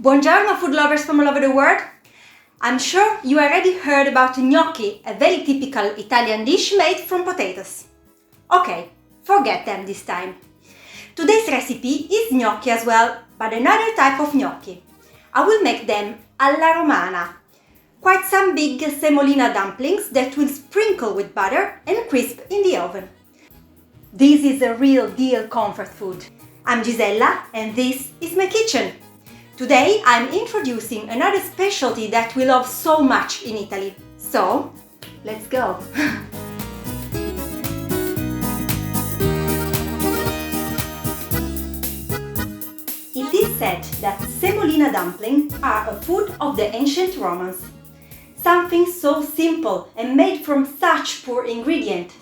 Buongiorno food lovers from all over the world! I'm sure you already heard about gnocchi, a very typical Italian dish made from potatoes. Okay, forget them this time. Today's recipe is gnocchi as well, but another type of gnocchi. I will make them alla Romana. Quite some big semolina dumplings that will sprinkle with butter and crisp in the oven. This is a real deal comfort food. I'm Gisella and this is my kitchen. Today I'm introducing another specialty that we love so much in Italy. So, let's go! It is said that semolina dumplings are a food of the ancient Romans. Something so simple and made from such poor ingredients,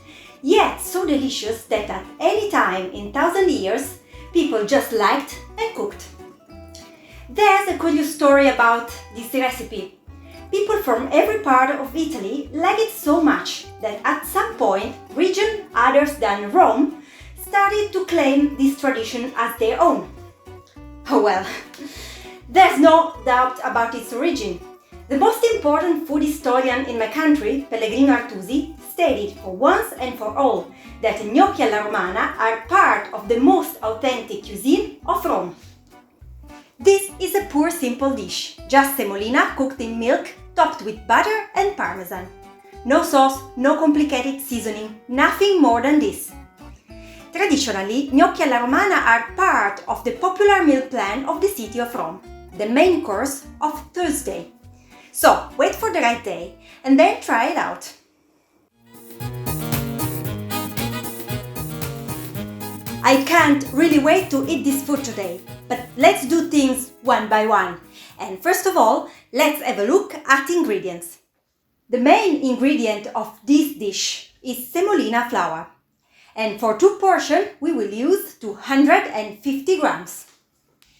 yet so delicious that at any time in 1,000 years, people just liked and cooked. There's a curious story about this recipe. People from every part of Italy like it so much that at some point, regions other than Rome started to claim this tradition as their own. Oh well, there's no doubt about its origin. The most important food historian in my country, Pellegrino Artusi, stated for once and for all that gnocchi alla Romana are part of the most authentic cuisine of Rome. This is a poor simple dish, just semolina cooked in milk, topped with butter and parmesan. No sauce, no complicated seasoning, nothing more than this. Traditionally, gnocchi alla Romana are part of the popular meal plan of the city of Rome, the main course of Thursday. So, wait for the right day and then try it out. I can't really wait to eat this food today, but let's do things one by one. And first of all, let's have a look at ingredients. The main ingredient of this dish is semolina flour. And for 2 portions, we will use 250 grams.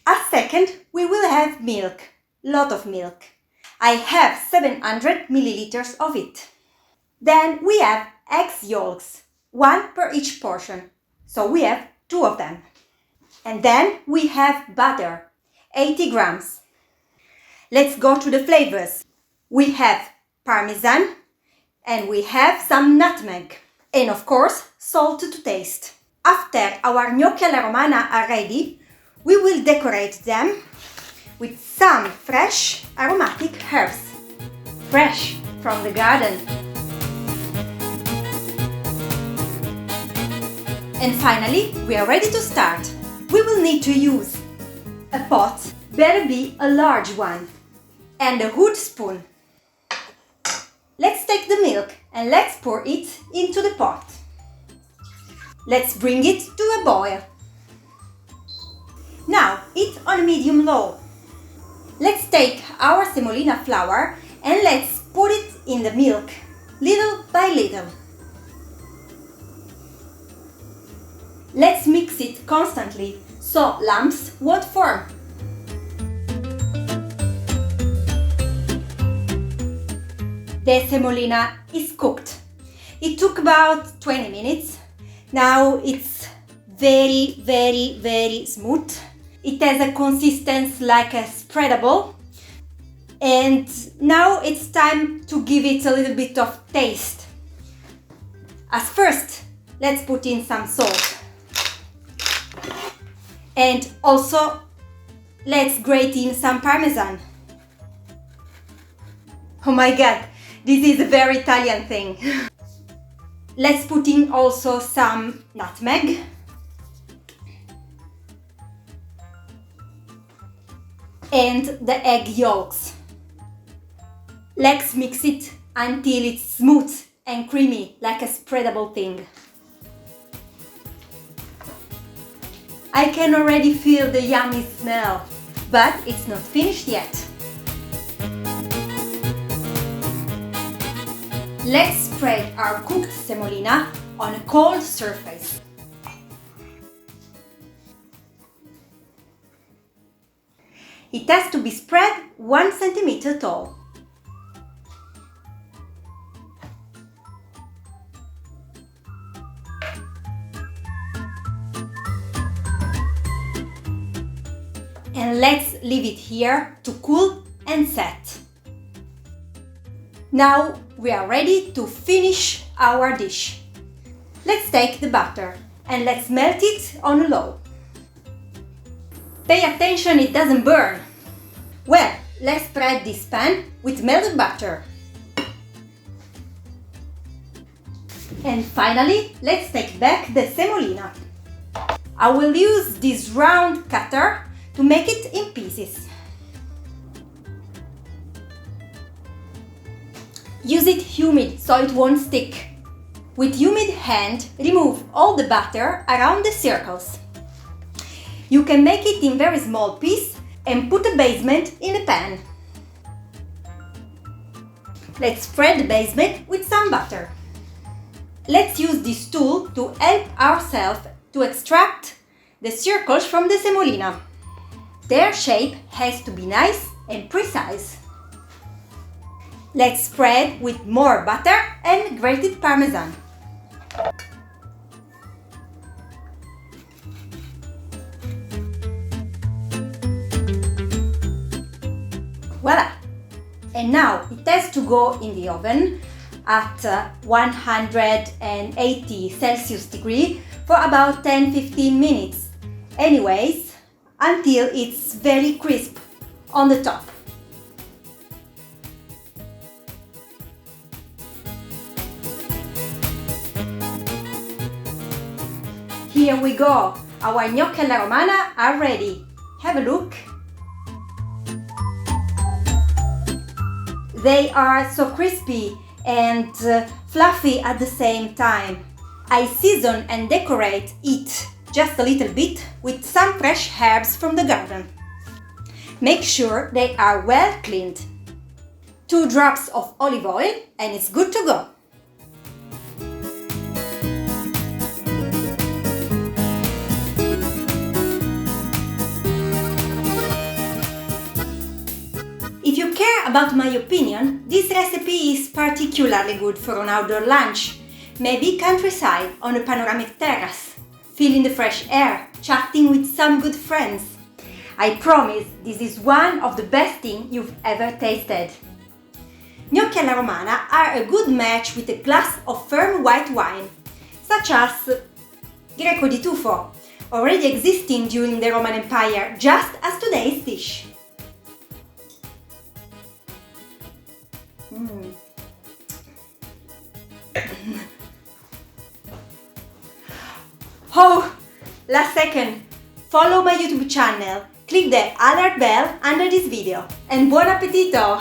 As second, we will have milk, lot of milk. I have 700 milliliters of it. Then we have eggs yolks, 1 per each portion. So we have 2 of them. And then we have butter, 80 grams. Let's go to the flavors. We have parmesan and we have some nutmeg. And of course, salt to taste. After our gnocchi alla Romana are ready, we will decorate them with some fresh aromatic herbs. Fresh from the garden. And finally, we are ready to start. We will need to use a pot, better be a large one, and a wood spoon. Let's take the milk and let's pour it into the pot. Let's bring it to a boil. Now, heat on medium-low. Let's take our semolina flour and let's put it in the milk, little by little. Let's mix it constantly so lumps won't form. The semolina is cooked. It took about 20 minutes. Now it's very smooth. It has a consistency like a spreadable. And now it's time to give it a little bit of taste. As first, let's put in some salt. And also, let's grate in some parmesan. Oh my god, this is a very Italian thing. Let's put in also some nutmeg. And the egg yolks. Let's mix it until it's smooth and creamy, like a spreadable thing. I can already feel the yummy smell, but it's not finished yet. Let's spread our cooked semolina on a cold surface. It has to be spread 1 centimeter tall. and and let's leave it here to cool and set. Now we are ready to finish our dish. Let's take the butter and let's melt it on low. Pay attention it doesn't burn. Well, let's spread this pan with melted butter. And finally, let's take back the semolina. I will use this round cutter to make it in pieces. Use it humid so it won't stick. With humid hand, remove all the butter around the circles. You can make it in very small pieces and put the basement in a pan. Let's spread the basement with some butter. Let's use this tool to help ourselves to extract the circles from the semolina. Their shape has to be nice and precise. Let's spread with more butter and grated parmesan. Voila! And now it has to go in the oven at 180 Celsius degree for about 10-15 minutes. Anyways, until it's very crisp on the top. Here we go! Our gnocchi alla romana are ready. Have a look! They are so crispy and fluffy at the same time. I season and decorate it just a little bit with some fresh herbs from the garden. Make sure they are well cleaned. 2 drops of olive oil and it's good to go. If you care about my opinion, this recipe is particularly good for an outdoor lunch, maybe countryside on a panoramic terrace, feeling the fresh air, chatting with some good friends. I promise this is one of the best things you've ever tasted. Gnocchi alla romana are a good match with a glass of firm white wine, such as Greco di Tufo, already existing during the Roman Empire, just as today's dish. Oh, last second, follow my YouTube channel, click the alert bell under this video, and buon appetito!